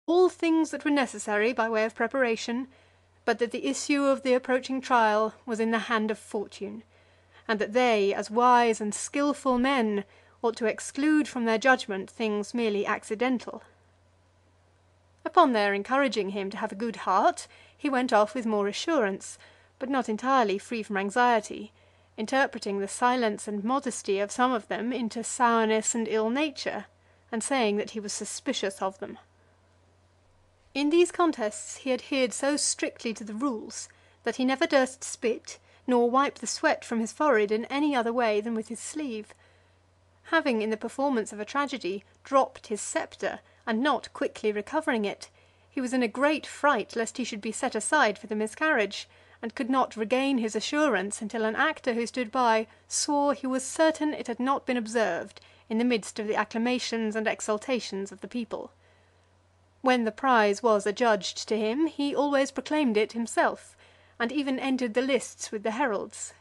all things that were necessary by way of preparation, but that the issue of the approaching trial was in the hand of fortune, and that they, as wise and skilful men, ought to exclude from their judgment things merely accidental. Upon their encouraging him to have a good heart, he went off with more assurance, but not entirely free from anxiety, interpreting the silence and modesty of some of them into sourness and ill nature, and saying that he was suspicious of them. In these contests he adhered so strictly to the rules, that he never durst spit, nor wipe the sweat from his forehead in any other way than with his sleeve. Having, in the performance of a tragedy, dropped his sceptre, and not quickly recovering it, he was in a great fright lest he should be set aside for the miscarriage, and could not regain his assurance until an actor who stood by swore he was certain it had not been observed in the midst of the acclamations and exultations of the people. When the prize was adjudged to him, he always proclaimed it himself, and even entered the lists with the heralds.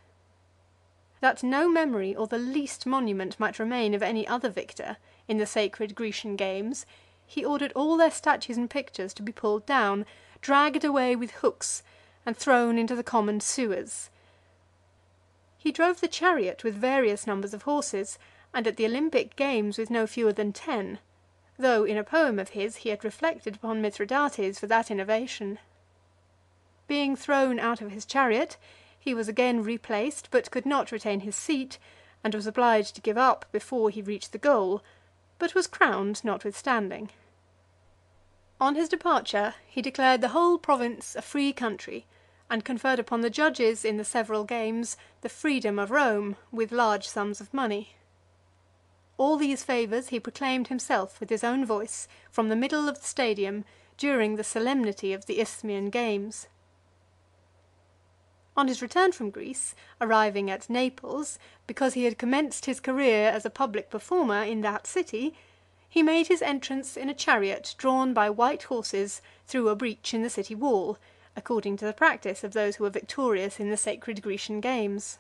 That no memory or the least monument might remain of any other victor in the sacred Grecian games, he ordered all their statues and pictures to be pulled down, dragged away with hooks, and thrown into the common sewers. He drove the chariot with various numbers of horses, and at the Olympic games with no fewer than 10, though in a poem of his he had reflected upon Mithridates for that innovation. Being thrown out of his chariot, he was again replaced, but could not retain his seat, and was obliged to give up before he reached the goal, but was crowned notwithstanding. On his departure, he declared the whole province a free country, and conferred upon the judges in the several games the freedom of Rome, with large sums of money. All these favours he proclaimed himself with his own voice, from the middle of the stadium, during the solemnity of the Isthmian games. On his return from Greece, arriving at Naples, because he had commenced his career as a public performer in that city, he made his entrance in a chariot drawn by white horses through a breach in the city wall, according to the practice of those who were victorious in the sacred Grecian games.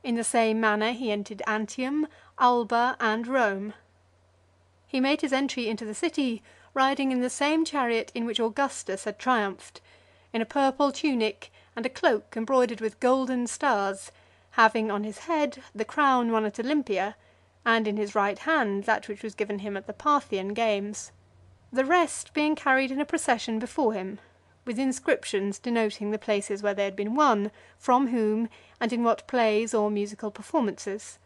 In the same manner he entered Antium, Alba, and Rome. He made his entry into the city, riding in the same chariot in which Augustus had triumphed, in a purple tunic and a cloak embroidered with golden stars, having on his head the crown won at Olympia, and in his right hand that which was given him at the Parthian games; the rest being carried in a procession before him, with inscriptions denoting the places where they had been won, from whom, and in what plays or musical performances;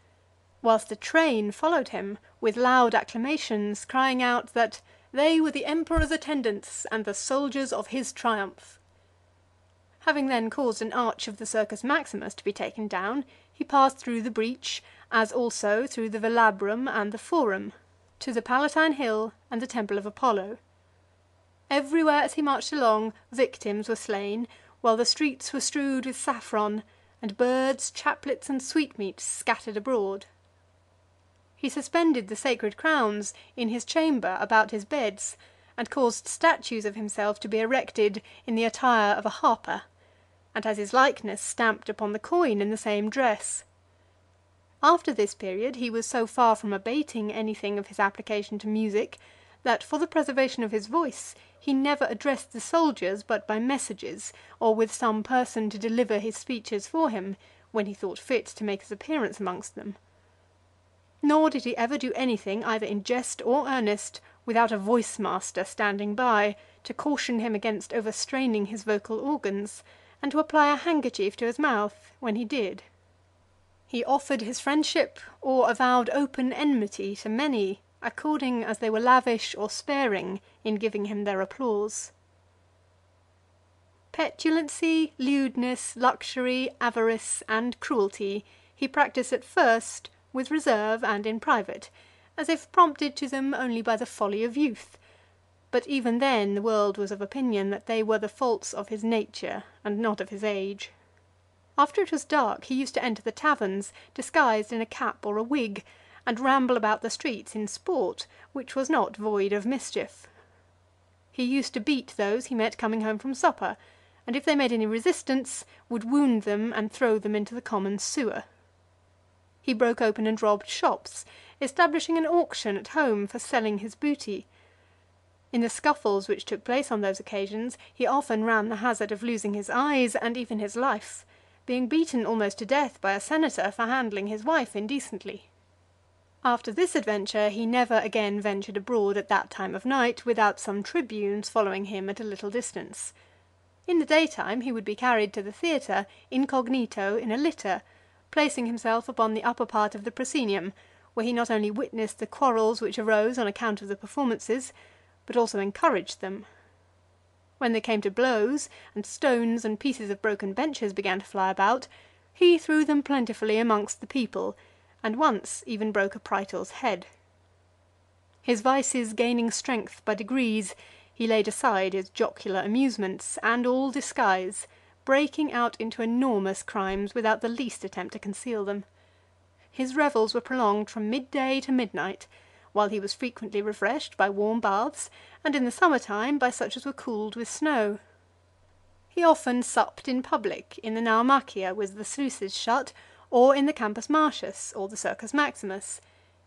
whilst a train followed him with loud acclamations, crying out that they were the emperor's attendants and the soldiers of his triumph. Having then caused an arch of the Circus Maximus to be taken down, he passed through the breach, as also through the Velabrum and the Forum, to the Palatine Hill and the Temple of Apollo. Everywhere as he marched along, victims were slain, while the streets were strewed with saffron, and birds, chaplets, and sweetmeats scattered abroad. He suspended the sacred crowns in his chamber about his beds, and caused statues of himself to be erected in the attire of a harper, and has his likeness stamped upon the coin in the same dress. After this period he was so far from abating anything of his application to music, that for the preservation of his voice he never addressed the soldiers but by messages, or with some person to deliver his speeches for him, when he thought fit to make his appearance amongst them. Nor did he ever do anything, either in jest or earnest, without a voice master standing by, to caution him against overstraining his vocal organs, and to apply a handkerchief to his mouth when he did. He offered his friendship, or avowed open enmity to many, according as they were lavish or sparing in giving him their applause. Petulancy, lewdness, luxury, avarice, and cruelty he practised at first with reserve and in private, as if prompted to them only by the folly of youth; but even then the world was of opinion that they were the faults of his nature and not of his age. After it was dark he used to enter the taverns, disguised in a cap or a wig, and ramble about the streets in sport, which was not void of mischief. He used to beat those he met coming home from supper, and if they made any resistance, would wound them and throw them into the common sewer. He broke open and robbed shops, establishing an auction at home for selling his booty. In the scuffles which took place on those occasions, he often ran the hazard of losing his eyes and even his life, being beaten almost to death by a senator for handling his wife indecently. After this adventure he never again ventured abroad at that time of night without some tribunes following him at a little distance. In the daytime he would be carried to the theatre incognito in a litter, placing himself upon the upper part of the proscenium, where he not only witnessed the quarrels which arose on account of the performances, but also encouraged them. When they came to blows, and stones and pieces of broken benches began to fly about, he threw them plentifully amongst the people, and once even broke a praetor's head. His vices gaining strength by degrees, he laid aside his jocular amusements and all disguise, breaking out into enormous crimes without the least attempt to conceal them. His revels were prolonged from midday to midnight, while he was frequently refreshed by warm baths, and in the summer time by such as were cooled with snow. He often supped in public in the Naumachia with the sluices shut, or in the Campus Martius, or the Circus Maximus,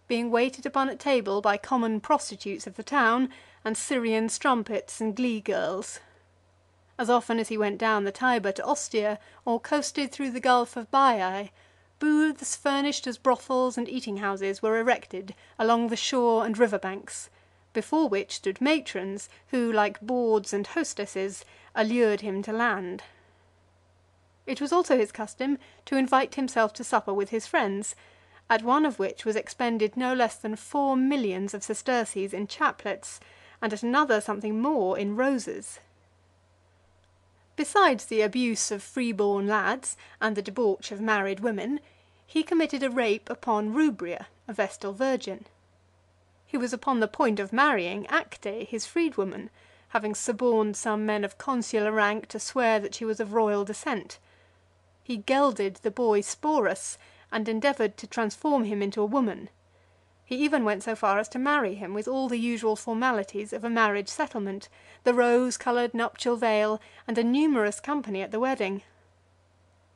being waited upon at table by common prostitutes of the town, and Syrian strumpets and glee girls. As often as he went down the Tiber to Ostia, or coasted through the Gulf of Baiae, booths furnished as brothels and eating houses were erected along the shore and river banks, before which stood matrons, who, like bawds and hostesses, allured him to land. It was also his custom to invite himself to supper with his friends, at one of which was expended no less than 4 millions of sesterces in chaplets, and at another something more in roses. Besides the abuse of free-born lads, and the debauch of married women, he committed a rape upon Rubria, a Vestal virgin. He was upon the point of marrying Acte, his freedwoman, having suborned some men of consular rank to swear that she was of royal descent. He gelded the boy Sporus, and endeavoured to transform him into a woman. He even went so far as to marry him with all the usual formalities of a marriage settlement, the rose-coloured nuptial veil, and a numerous company at the wedding.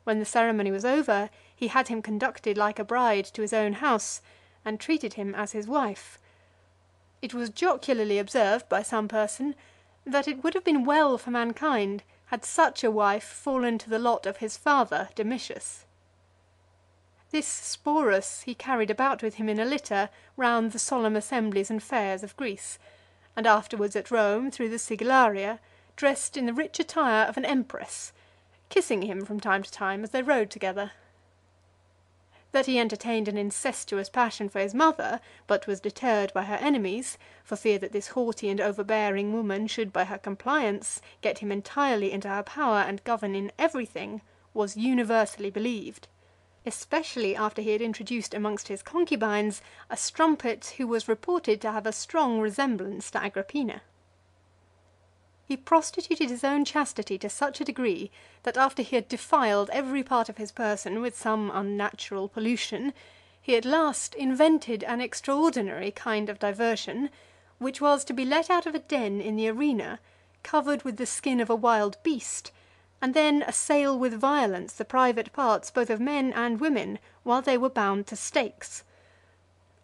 When the ceremony was over, he had him conducted like a bride to his own house, and treated him as his wife. It was jocularly observed by some person, that it would have been well for mankind had such a wife fallen to the lot of his father Domitius. This Sporus he carried about with him in a litter round the solemn assemblies and fairs of Greece, and afterwards at Rome through the Sigillaria, dressed in the rich attire of an empress, kissing him from time to time as they rode together. That he entertained an incestuous passion for his mother, but was deterred by her enemies, for fear that this haughty and overbearing woman should by her compliance get him entirely into her power and govern in everything, was universally believed, especially after he had introduced amongst his concubines a strumpet who was reported to have a strong resemblance to Agrippina. He prostituted his own chastity to such a degree, that after he had defiled every part of his person with some unnatural pollution, he at last invented an extraordinary kind of diversion, which was to be let out of a den in the arena, covered with the skin of a wild beast, and then assail with violence the private parts both of men and women, while they were bound to stakes.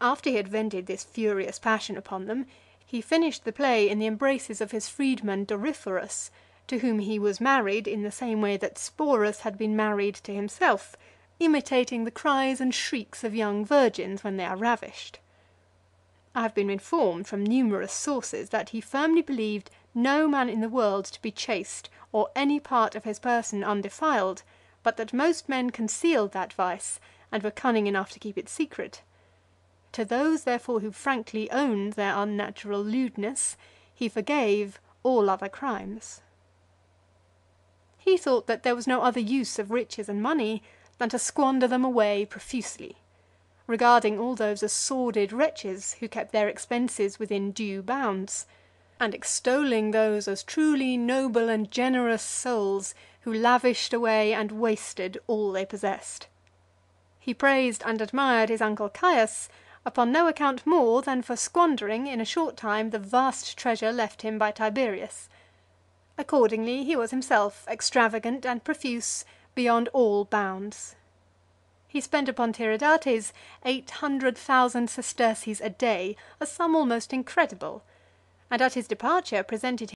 After he had vented this furious passion upon them, he finished the play in the embraces of his freedman Doryphorus, to whom he was married in the same way that Sporus had been married to himself, imitating the cries and shrieks of young virgins when they are ravished. I have been informed from numerous sources that he firmly believed no man in the world to be chaste, or any part of his person undefiled, but that most men concealed that vice, and were cunning enough to keep it secret. To those, therefore, who frankly owned their unnatural lewdness, he forgave all other crimes. He thought that there was no other use of riches and money than to squander them away profusely, regarding all those as sordid wretches who kept their expenses within due bounds, and extolling those as truly noble and generous souls who lavished away and wasted all they possessed. He praised and admired his uncle Caius upon no account more than for squandering in a short time the vast treasure left him by Tiberius. Accordingly he was himself extravagant and profuse beyond all bounds. He spent upon Tiridates 800,000 sesterces a day, a sum almost incredible, and at his departure presented